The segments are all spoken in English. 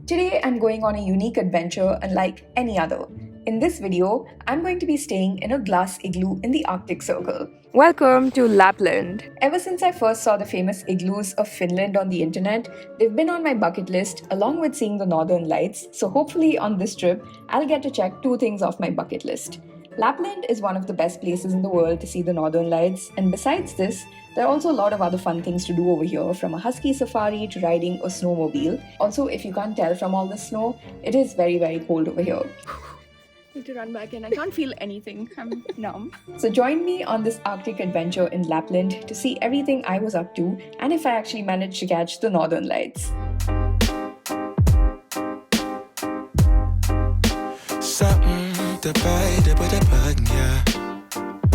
Today I'm going on a unique adventure unlike any other. In this video, I'm going to be staying in a glass igloo in the Arctic Circle. Welcome to Lapland. Ever since I first saw the famous igloos of Finland on the internet, they've been on my bucket list along with seeing the Northern Lights, so hopefully on this trip, I'll get to check two things off my bucket list. Lapland is one of the best places in the world to see the Northern Lights, and besides this, there are also a lot of other fun things to do over here, from a husky safari to riding a snowmobile. Also, if you can't tell from all the snow, it is very cold over here. Need to run back in. I can't feel anything. I'm numb. So join me on this Arctic adventure in Lapland to see everything I was up to and if I actually managed to catch the Northern Lights.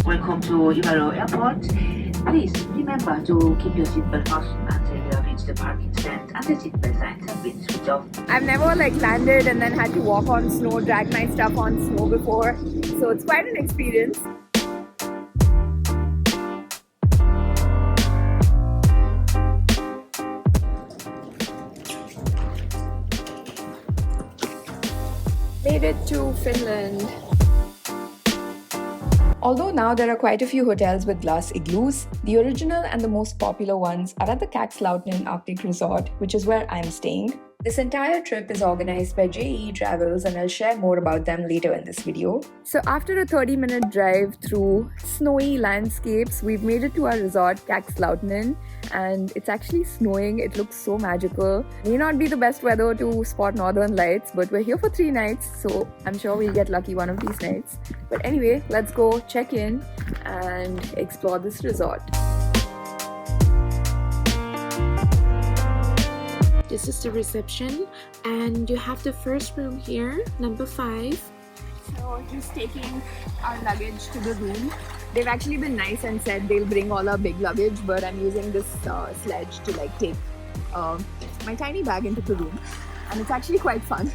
Welcome to Ivalo Airport. Please remember to keep your seatbelt fastened until you reach the parking stand and the seatbelt signs have been switched off. I've never landed and then had to walk on snow, drag my stuff on snow before, so it's quite an experience. Made it to Finland. Although now there are quite a few hotels with glass igloos, the original and the most popular ones are at the Kakslauttanen Arctic Resort, which is where I'm staying. This entire trip is organized by JE Travels and I'll share more about them later in this video. So after a 30-minute drive through snowy landscapes, we've made it to our resort, Kakslauttanen, and it's actually snowing. It looks so magical. May not be the best weather to spot Northern Lights, but we're here for 3 nights, so I'm sure we'll get lucky one of these nights. But anyway, let's go check in and explore this resort. This is the reception, and you have the first room here, number 5. So just taking our luggage to the room. They've actually been nice and said they'll bring all our big luggage, but I'm using this sledge to take my tiny bag into the room, and it's actually quite fun.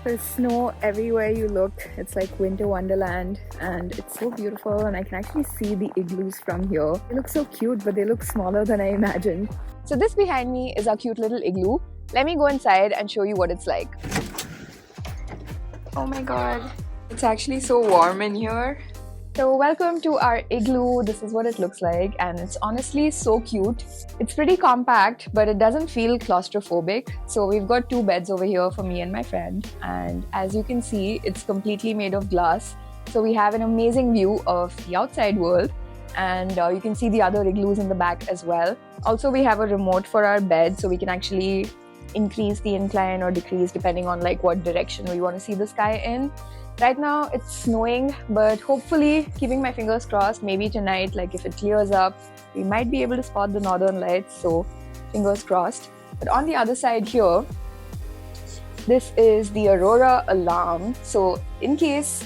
There's snow everywhere you look. It's like winter wonderland and it's so beautiful, and I can actually see the igloos from here. They look so cute, but they look smaller than I imagined. So this behind me is our cute little igloo. Let me go inside and show you what it's like. Oh my god, it's actually so warm in here. So welcome to our igloo. This is what it looks like, and it's honestly so cute. It's pretty compact, but it doesn't feel claustrophobic. So we've got 2 beds over here for me and my friend, and as you can see, it's completely made of glass. So we have an amazing view of the outside world, and you can see the other igloos in the back as well. Also, we have a remote for our bed, so we can actually increase the incline or decrease depending on what direction we want to see the sky in. Right now it's snowing, but hopefully, keeping my fingers crossed, maybe tonight, if it clears up, we might be able to spot the Northern Lights, so fingers crossed. But on the other side here, this is the aurora alarm. So in case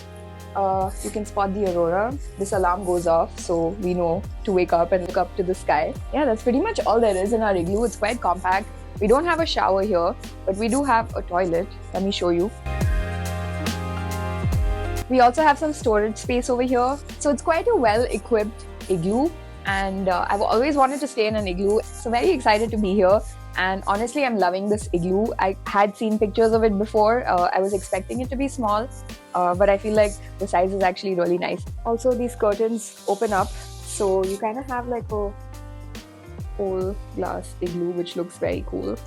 you can spot the aurora, this alarm goes off, so we know to wake up and look up to the sky. Yeah, that's pretty much all there is in our igloo. It's quite compact. We don't have a shower here, but we do have a toilet. Let me show you. We also have some storage space over here. So it's quite a well-equipped igloo, and I've always wanted to stay in an igloo. So very excited to be here, and honestly I'm loving this igloo. I had seen pictures of it before. I was expecting it to be small, but I feel like the size is actually really nice. Also, these curtains open up, so you kind of have a whole glass igloo, which looks very cool.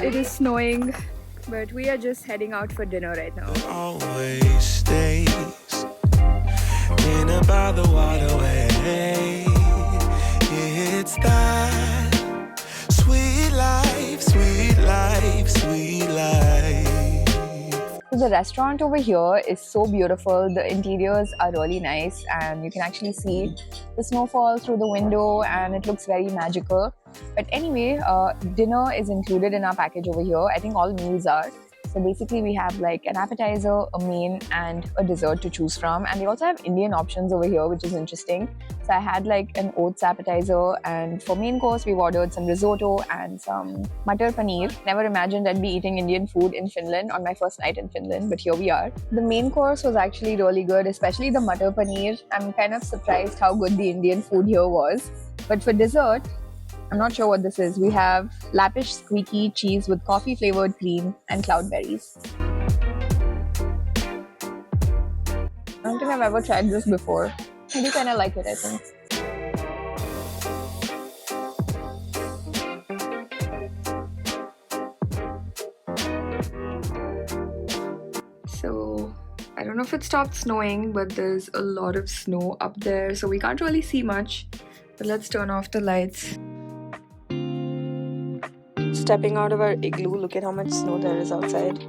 It is snowing, but we are just heading out for dinner right now. Always stays in by the waterway. It's that sweet life, sweet life, sweet life. So the restaurant over here is so beautiful. The interiors are really nice, and you can actually see the snowfall through the window, and it looks very magical. But anyway, dinner is included in our package over here. I think all meals are. So basically we have like an appetizer, a main and a dessert to choose from, and they also have Indian options over here, which is interesting. So I had like an oats appetizer, and for main course we've ordered some risotto and some matar paneer. Never imagined I'd be eating Indian food in Finland on my first night in Finland, but here we are. The main course was actually really good, especially the matar paneer. I'm kind of surprised how good the Indian food here was. But for dessert, I'm not sure what this is. We have Lappish squeaky cheese with coffee flavored cream and cloudberries. I don't think I've ever tried this before. I do kind of like it, I think. So I don't know if it stopped snowing, but there's a lot of snow up there, so we can't really see much. But let's turn off the lights. Stepping out of our igloo, look at how much snow there is outside.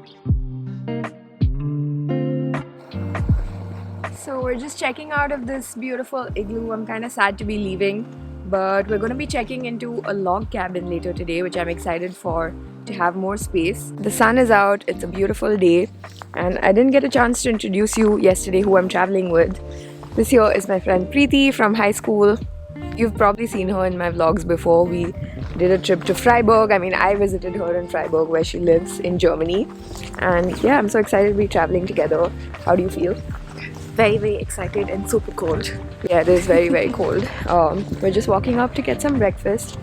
So we're just checking out of this beautiful igloo. I'm kind of sad to be leaving, but we're going to be checking into a log cabin later today, which I'm excited for, to have more space. The sun is out, it's a beautiful day, and I didn't get a chance to introduce you yesterday who I'm traveling with. This here is my friend Preeti from high school. You've probably seen her in my vlogs before. We did a trip to Freiburg. I mean, I visited her in Freiburg where she lives in Germany. And yeah, I'm so excited to be traveling together. How do you feel? Very, very excited and super cold. Yeah, it is very, very cold. We're just walking up to get some breakfast,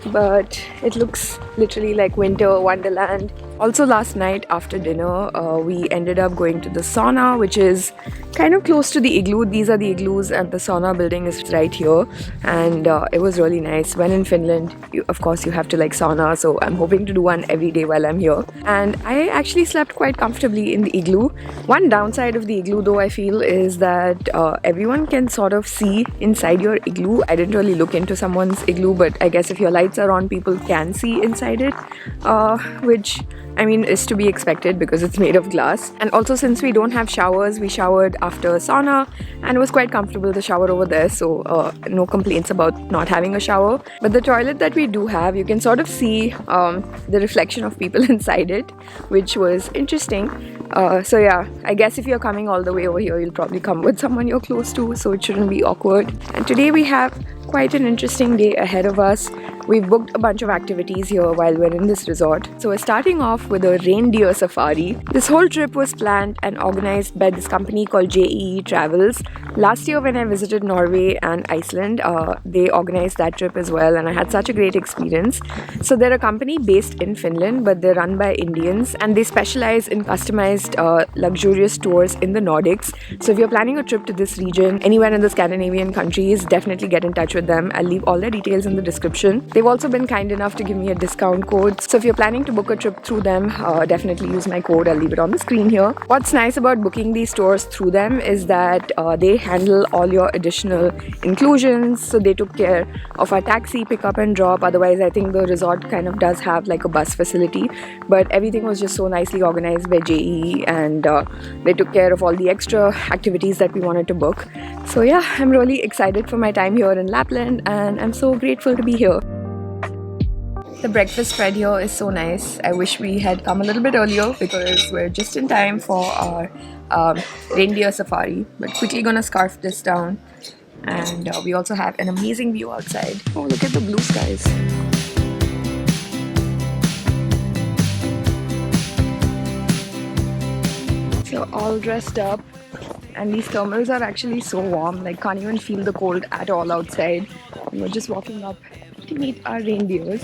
but it looks literally like winter wonderland. Also last night after dinner, we ended up going to the sauna, which is kind of close to the igloo. These are the igloos and the sauna building is right here, and it was really nice. When in Finland, of course you have to like sauna, so I'm hoping to do one every day while I'm here. And I actually slept quite comfortably in the igloo. One downside of the igloo though, I feel, is that everyone can sort of see inside your igloo. I didn't really look into someone's igloo, but I guess if your lights are on, people can see inside it, which I mean is to be expected because it's made of glass. And also, since we don't have showers, we showered after sauna and it was quite comfortable to shower over there, so no complaints about not having a shower. But the toilet that we do have, you can sort of see the reflection of people inside it, which was interesting. So yeah, I guess if you're coming all the way over here, you'll probably come with someone you're close to, so it shouldn't be awkward. And today we have quite an interesting day ahead of us. We've booked a bunch of activities here while we're in this resort. So we're starting off with a reindeer safari. This whole trip was planned and organized by this company called JEE Travels. Last year when I visited Norway and Iceland, they organized that trip as well, and I had such a great experience. So they're a company based in Finland, but they're run by Indians, and they specialize in customized luxurious tours in the Nordics. So if you're planning a trip to this region, anywhere in the Scandinavian countries, definitely get in touch with them. I'll leave all their details in the description. They've also been kind enough to give me a discount code. So if you're planning to book a trip through them, definitely use my code. I'll leave it on the screen here. What's nice about booking these tours through them is that they handle all your additional inclusions. So they took care of our taxi pickup and drop. Otherwise, I think the resort kind of does have like a bus facility, but everything was just so nicely organized by JEE, and they took care of all the extra activities that we wanted to book. So yeah, I'm really excited for my time here in Lapland, and I'm so grateful to be here. The breakfast spread here is so nice. I wish we had come a little bit earlier because we're just in time for our reindeer safari. But quickly gonna scarf this down, and we also have an amazing view outside. Oh, look at the blue skies. So all dressed up, and these thermals are actually so warm, like can't even feel the cold at all outside. And we're just walking up to meet our reindeers.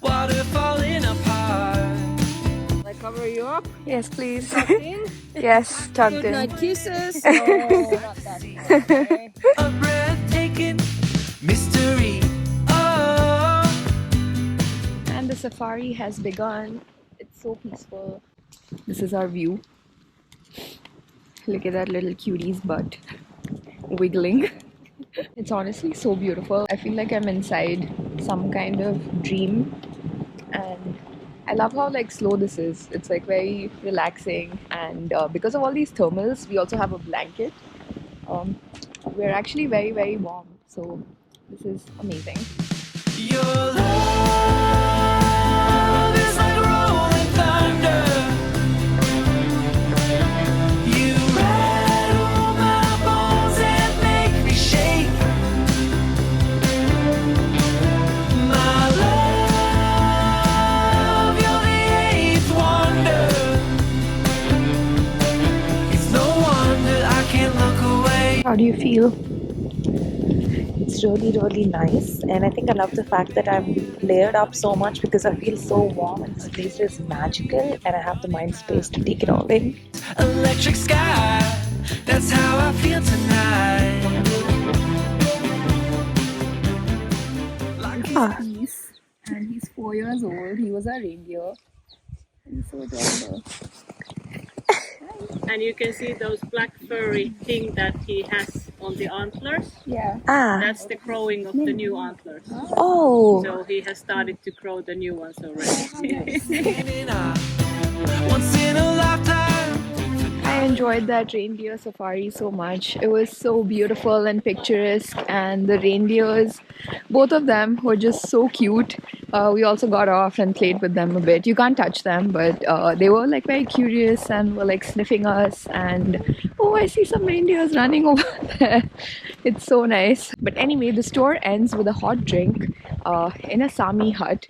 Water falling apart. I cover you up. Yes, please. Tucked in. Yes, tucked Good in. night kisses. No, not that. Okay. A breathtaking mystery. Oh. And the safari has begun. It's so peaceful. This is our view. Look at that little cutie's butt wiggling. It's honestly so beautiful. I feel like I'm inside some kind of dream, and I love how like slow this is. It's like very relaxing, and because of all these thermals, we also have a blanket. We're actually very, very warm, so this is amazing. Your love is like rolling thunder. do you feel? It's really nice, and I think I love the fact that I'm layered up so much because I feel so warm and this place is magical and I have the mind space to take it all in. Electric sky, that's how I feel tonight. He's and he's 4 years old. He was a reindeer. He's so adorable. And you can see those black furry thing that he has on the antlers. Yeah. That's the crowing of the new antlers. Oh, So he has started to crow the new ones already. Once in a lifetime. I enjoyed that reindeer safari so much. It was so beautiful and picturesque, and the reindeers, both of them were just so cute. We also got off and played with them a bit. You can't touch them, but they were like very curious and were like sniffing us. And oh, I see some reindeers running over there. It's so nice. But anyway, the tour ends with a hot drink in a Sami hut.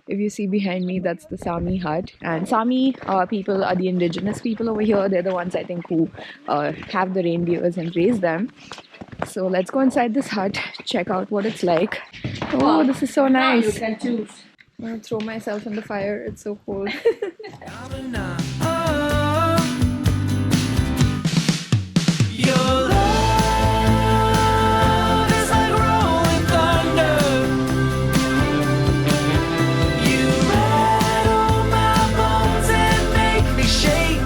If you see behind me, that's the Sami hut. And Sami people are the indigenous people over here. They're the ones, I think, who have the reindeers and raise them. So let's go inside this hut, check out what it's like. Oh, this is so nice. You can choose. I'm gonna throw myself in the fire. It's so cold. Your love is like rolling thunder. You rattle my bones and make me shake.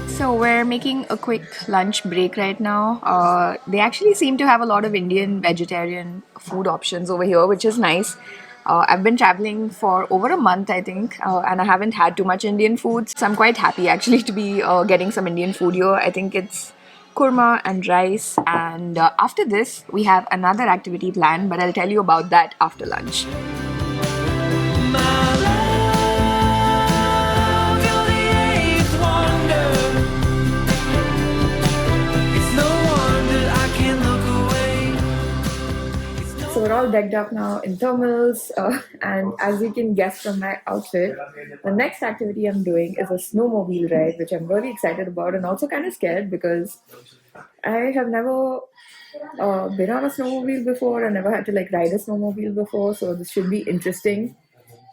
So we're making a quick lunch break right now. They actually seem to have a lot of Indian vegetarian food options over here, which is nice. I've been traveling for over a month, I think, and I haven't had too much Indian food. So I'm quite happy actually to be getting some Indian food here. I think it's kurma and rice. And after this, we have another activity planned, but I'll tell you about that after lunch. My love, you're the eighth wonder. It's no wonder I can't look away. So we're all decked up now in thermals, and as you can guess from my outfit, the next activity I'm doing is a snowmobile ride, which I'm really excited about and also kind of scared because I have never been on a snowmobile before. I never had to like ride a snowmobile before, so this should be interesting.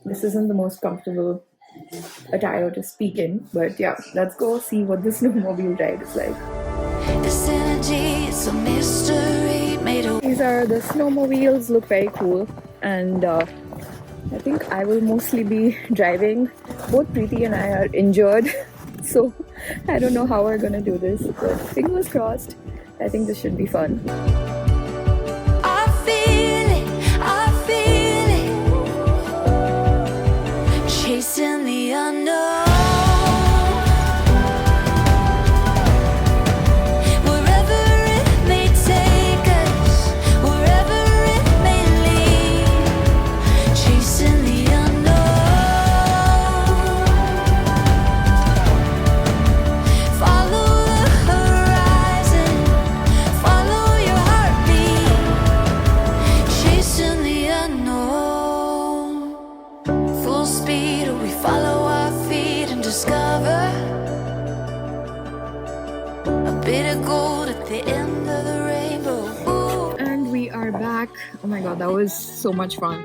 This isn't the most comfortable attire to speak in, but yeah, let's go see what the snowmobile ride is like. This energy is a mystery made of. These are the snowmobiles, look very cool, and I think I will mostly be driving. Both Preeti and I are injured, so I don't know how we're gonna do this, but fingers crossed. I think this should be fun. I feel it, chasing the unknown. Wherever it may take us, wherever it may lead, chasing the unknown. Follow the horizon, follow your heartbeat, chasing the unknown. Full speed, we follow our feet and discover a bit of gold at the end of the rainbow. Ooh. And we are back. Oh my god, that was so much fun.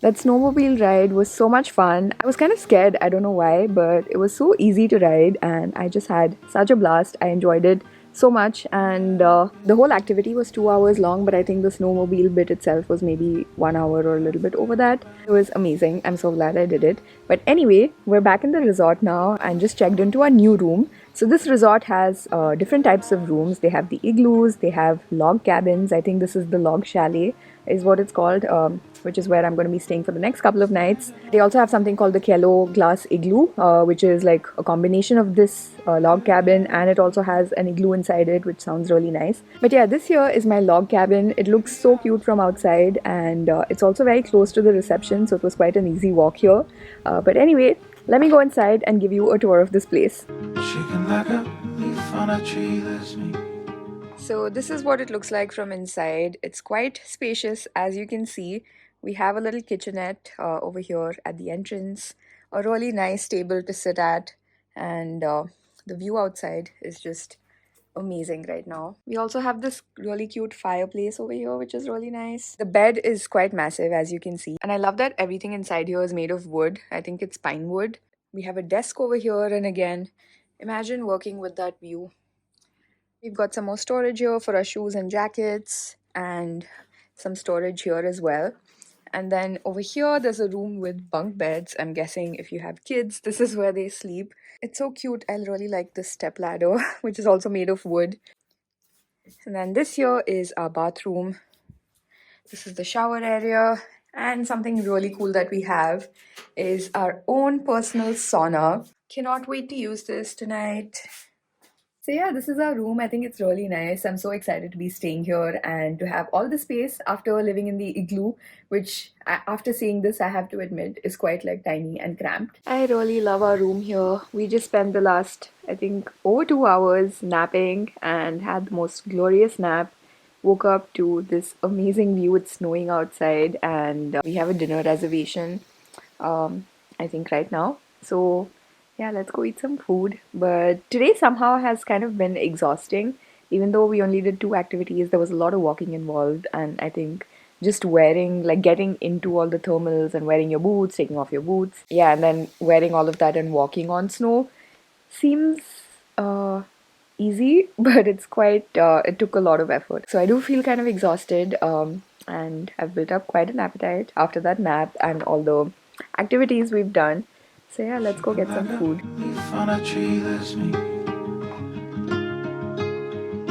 That snowmobile ride was so much fun. I was kind of scared, I don't know why, but it was so easy to ride and I just had such a blast. I enjoyed it so much, and the whole activity was 2 hours long, but I think the snowmobile bit itself was maybe 1 hour or a little bit over that. It was amazing. I'm so glad I did it. But anyway, we're back in the resort now and just checked into our new room. So this resort has different types of rooms. They have the igloos, they have log cabins. I think this is the log chalet is what it's called, which is where I'm going to be staying for the next couple of nights. They also have something called the Kello glass igloo, which is like a combination of this log cabin, and it also has an igloo inside it, which sounds really nice. But yeah, this here is my log cabin. It looks so cute from outside, and it's also very close to the reception, so it was quite an easy walk here. But anyway, let me go inside and give you a tour of this place. Shaking like a leaf on a tree, that's me. So this is what it looks like from inside. It's quite spacious, as you can see. We have a little kitchenette over here at the entrance, a really nice table to sit at, and the view outside is just amazing right now. We also have this really cute fireplace over here, which is really nice. The bed is quite massive, as you can see, and I love that everything inside here is made of wood. I think it's pine wood. We have a desk over here, and again, imagine working with that view. We've got some more storage here for our shoes and jackets, and some storage here as well. And then over here, there's a room with bunk beds. I'm guessing if you have kids, this is where they sleep. It's so cute. I really like this step ladder, which is also made of wood. And then this here is our bathroom. This is the shower area. And something really cool that we have is our own personal sauna. Cannot wait to use this tonight. So yeah, this is our room. I think it's really nice. I'm so excited to be staying here and to have all the space after living in the igloo, which after seeing this, I have to admit, is quite like tiny and cramped. I really love our room here. We just spent the last, I think, over 2 hours napping and had the most glorious nap. Woke up to this amazing view. It's snowing outside, and we have a dinner reservation, I think, right now. So yeah, let's go eat some food. But today somehow has kind of been exhausting. Even though we only did 2 activities, there was a lot of walking involved, and I think just wearing, like getting into all the thermals and wearing your boots, taking off your boots, yeah, and then wearing all of that and walking on snow seems easy, but it's quite, it took a lot of effort. So I do feel kind of exhausted, and I've built up quite an appetite after that nap and all the activities we've done. So yeah, let's go get some food. Leaf on a tree, that's me.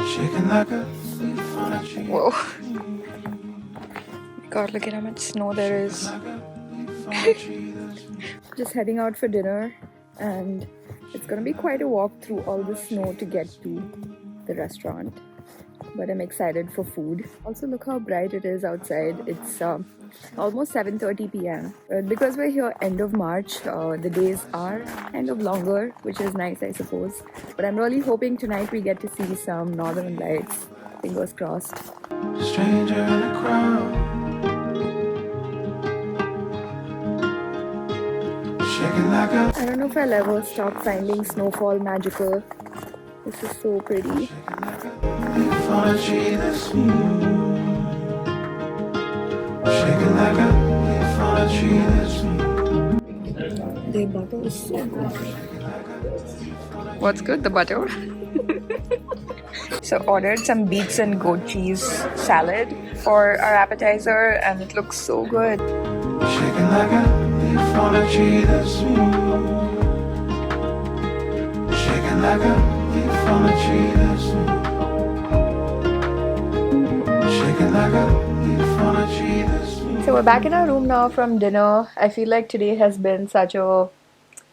Shaking like a leaf on a tree. Whoa. God, look at how much snow there is. Like a leaf on a tree, that's me. Just heading out for dinner, and it's gonna be quite a walk through all the snow to get to the restaurant. But I'm excited for food. Also, look how bright it is outside. It's almost 7:30 p.m. Because we're here end of March, the days are kind of longer, which is nice, I suppose. But I'm really hoping tonight we get to see some Northern Lights. Fingers crossed. Stranger in a crowd. Shaking like a I don't know if I'll ever stop finding snowfall magical. This is so pretty. leaf on a tree, that's me. Shaking like a leaf on a tree, that's me. The butter is so good. What's good? The butter? So ordered some beets and goat cheese salad for our appetizer, and it looks so good. Shaking like a leaf on a tree, that's me. Shaking like a leaf on a tree, that's me. Shaking like a leaf on a tree, that's me. So we're back in our room now from dinner. I feel like today has been such a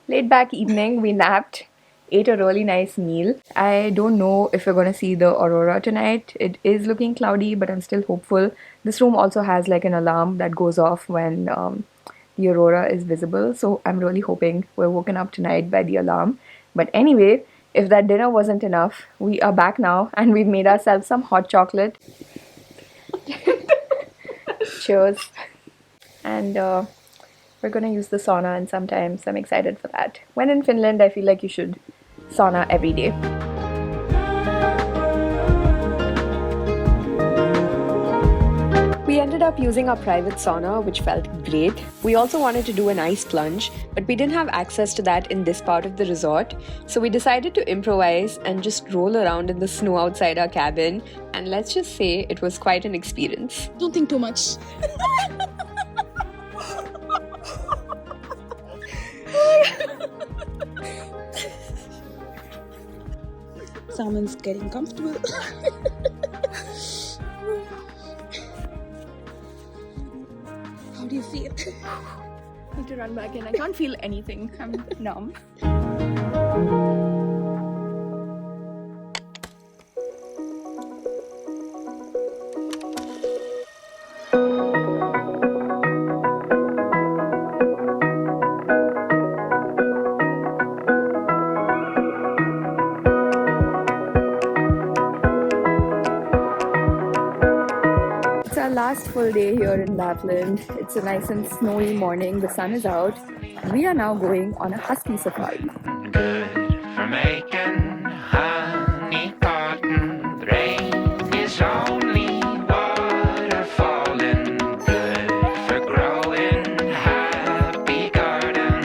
laid-back evening. We napped, ate a really nice meal. I don't know if we're going to see the aurora tonight. It is looking cloudy, but I'm still hopeful. This room also has like an alarm that goes off when the aurora is visible. So I'm really hoping we're woken up tonight by the alarm. But anyway, if that dinner wasn't enough, we are back now and we've made ourselves some hot chocolate. Cheers. And we're gonna use the sauna in some time, so I'm excited for that. When in Finland, I feel like you should sauna every day. We ended up using our private sauna, which felt great. We also wanted to do an ice plunge, but we didn't have access to that in this part of the resort. So we decided to improvise and just roll around in the snow outside our cabin. And let's just say it was quite an experience. Don't think too much. Salmon's getting comfortable. How do you feel? I need to run back in. I can't feel anything. I'm numb. our last full day here in Lapland. It's a nice and snowy morning, the sun is out, and we are now going on a husky safari. Good for making honey cotton. Rain is only water falling. Good for growing happy garden.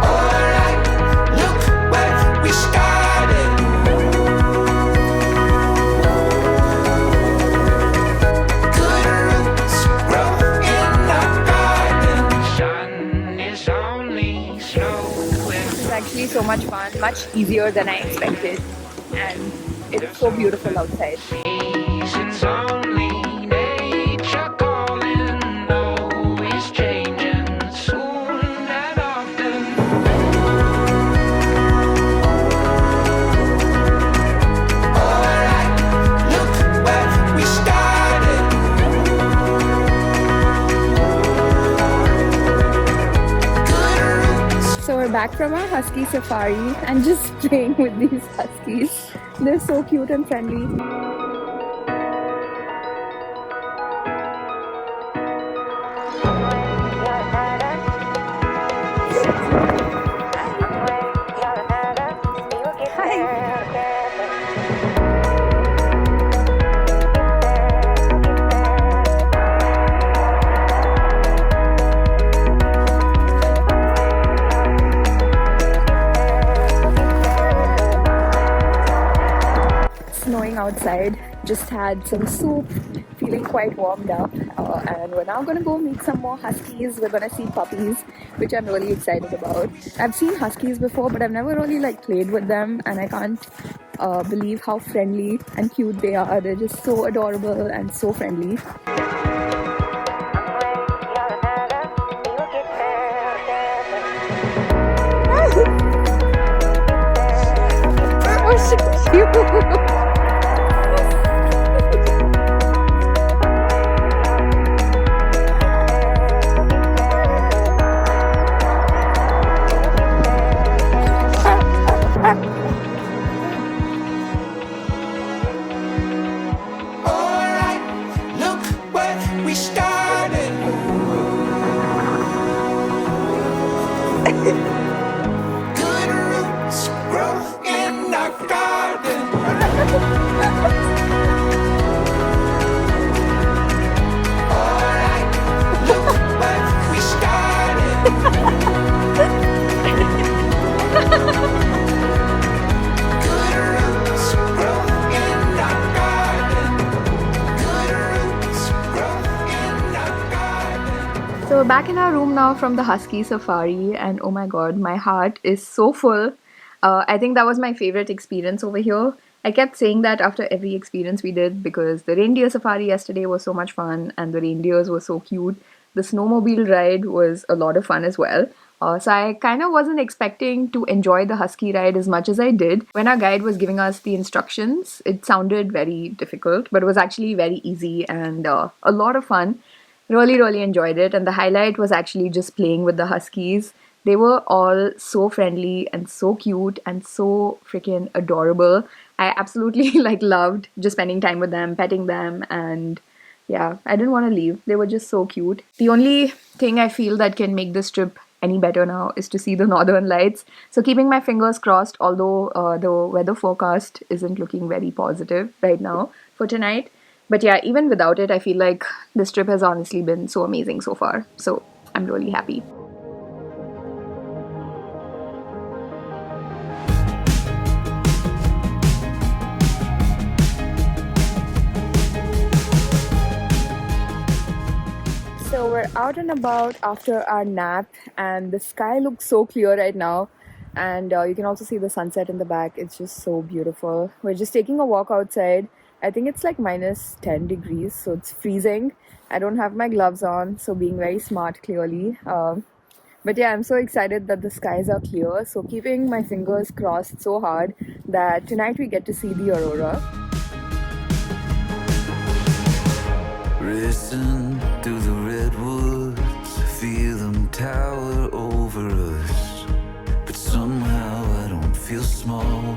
Alright, look where we started. Good roots grow in our garden. Sun is only slow This is actually so much fun, much easier than I expected, and it is so beautiful outside. Seasons only, nature calling, always changing, soon and often. Alright, look where we started. Good roots. So we're back from our husky safari and just playing with these huskies. They're so cute and friendly. Snowing outside, just had some soup, feeling quite warmed up, and we're now gonna go meet some more huskies. We're gonna see puppies, which I'm really excited about. I've seen huskies before, but I've never really played with them, and I can't believe how friendly and cute they are. They're just so adorable and so friendly. Oh, so cute! Alright, look where we started. Good roots grow in our garden. Alright, look where we started. Good roots grow in our garden. Good roots grow in our garden. So we're back in our room now from the husky safari, and oh my god, my heart is so full. I think that was my favorite experience over here. I kept saying that after every experience we did because the reindeer safari yesterday was so much fun and the reindeers were so cute. The snowmobile ride was a lot of fun as well. So I kind of wasn't expecting to enjoy the husky ride as much as I did. When our guide was giving us the instructions, it sounded very difficult, but it was actually very easy and a lot of fun. Really enjoyed it, and the highlight was actually just playing with the huskies. They were all so friendly and so cute and so freaking adorable. I absolutely loved just spending time with them, petting them, and yeah, I didn't want to leave. They were just so cute. The only thing I feel that can make this trip any better now is to see the Northern Lights. So keeping my fingers crossed, although the weather forecast isn't looking very positive right now for tonight. But yeah, even without it, I feel like this trip has honestly been so amazing so far. So I'm really happy. So we're out and about after our nap, and the sky looks so clear right now, and you can also see the sunset in the back. It's just so beautiful. We're just taking a walk outside. I think it's like minus 10 degrees, so it's freezing. I don't have my gloves on, so being very smart clearly. But yeah, I'm so excited that the skies are clear, so keeping my fingers crossed so hard that tonight we get to see the aurora. Listen through the redwoods, feel them tower over us, but somehow I don't feel small.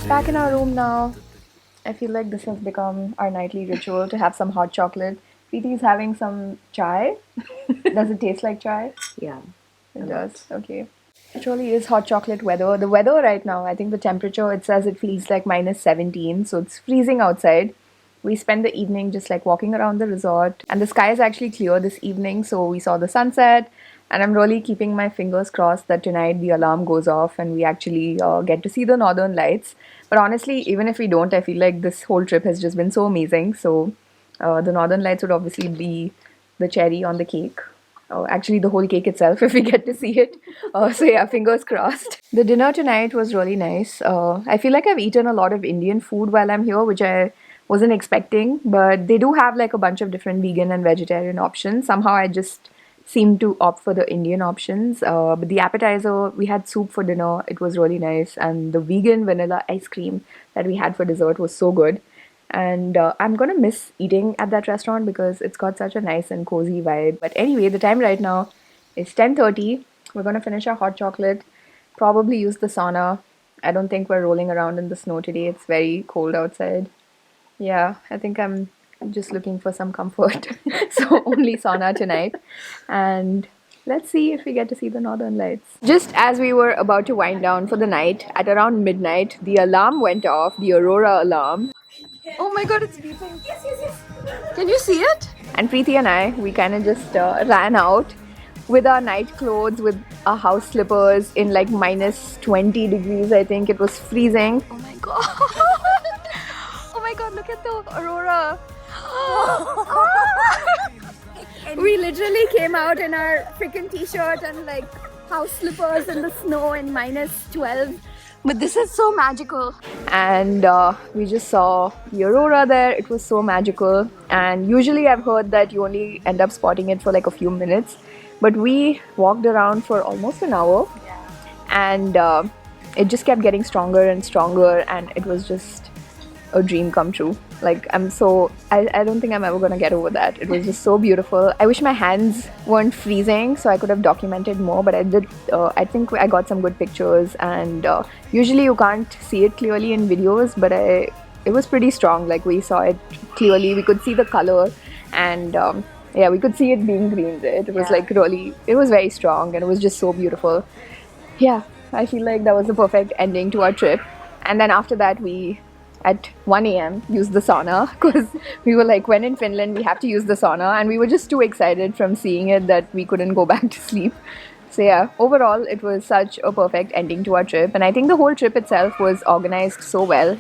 Back in our room now. I feel like this has become our nightly ritual to have some hot chocolate. Preeti is having some chai. Does it taste like chai? Yeah. It does. Okay. It really is hot chocolate weather. The weather right now, I think the temperature, it says it feels like minus 17, so it's freezing outside. We spent the evening just like walking around the resort, and the sky is actually clear this evening, so we saw the sunset. And I'm really keeping my fingers crossed that tonight the alarm goes off and we actually get to see the Northern Lights. But honestly, even if we don't, I feel like this whole trip has just been so amazing. So the Northern Lights would obviously be the cherry on the cake. Actually, the whole cake itself, if we get to see it. So yeah, fingers crossed. The dinner tonight was really nice. I feel like I've eaten a lot of Indian food while I'm here, which I wasn't expecting. But they do have like a bunch of different vegan and vegetarian options. Somehow I just seemed to opt for the Indian options. But the appetizer, we had soup for dinner. It was really nice. And the vegan vanilla ice cream that we had for dessert was so good. And I'm gonna miss eating at that restaurant because it's got such a nice and cozy vibe. But anyway, the time right now is 10:30. We're gonna finish our hot chocolate, probably use the sauna. I don't think we're rolling around in the snow today. It's very cold outside. Yeah, I think I'm just looking for some comfort. So only sauna tonight. And let's see if we get to see the Northern Lights. Just as we were about to wind down for the night, at around midnight, the alarm went off, the Aurora alarm. Oh my god, it's beeping. Yes, yes, yes. Can you see it? And Preeti and I, we kind of just ran out with our night clothes, with our house slippers in like minus 20 degrees, I think. It was freezing. Oh my god. Oh my god, look at the Aurora. We literally came out in our freaking t-shirt and like house slippers in the snow in minus 12. But this is so magical. And we just saw the Aurora there. It was so magical. And usually I've heard that you only end up spotting it for like a few minutes. But we walked around for almost an hour. And it just kept getting stronger and stronger. And it was just a dream come true. Like I don't think I'm ever gonna get over that. It was just so beautiful. I wish my hands weren't freezing so I could have documented more, but I did. I think I got some good pictures, and usually you can't see it clearly in videos, but it was pretty strong. Like we saw it clearly. We could see the color, and yeah, we could see it being green. It was like really, it was very strong, and it was just so beautiful. Yeah, I feel like that was the perfect ending to our trip. And then after that, we at 1 a.m. used the sauna because we were like, when in Finland we have to use the sauna, and we were just too excited from seeing it that we couldn't go back to sleep. So yeah, overall it was such a perfect ending to our trip, and I think the whole trip itself was organized so well.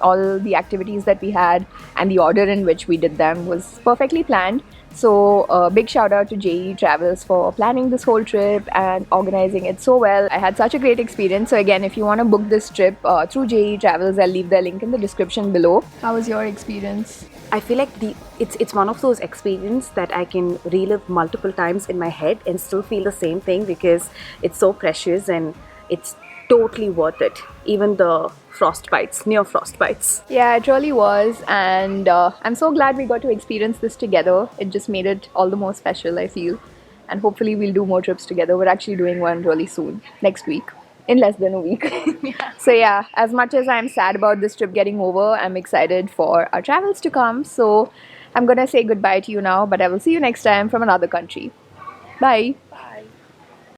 All the activities that we had and the order in which we did them was perfectly planned. So big shout out to JE Travels for planning this whole trip and organizing it so well. I had such a great experience. So again, if you want to book this trip through JE Travels, I'll leave the link in the description below. How was your experience? I feel like it's one of those experiences that I can relive multiple times in my head and still feel the same thing because it's so precious and it's totally worth it. Even the near frostbites. Yeah, it really was, and I'm so glad we got to experience this together. It just made it all the more special, I feel. And hopefully we'll do more trips together. We're actually doing one really soon, next week. In less than a week. Yeah. So yeah, as much as I'm sad about this trip getting over, I'm excited for our travels to come. So I'm gonna say goodbye to you now, but I will see you next time from another country. Bye!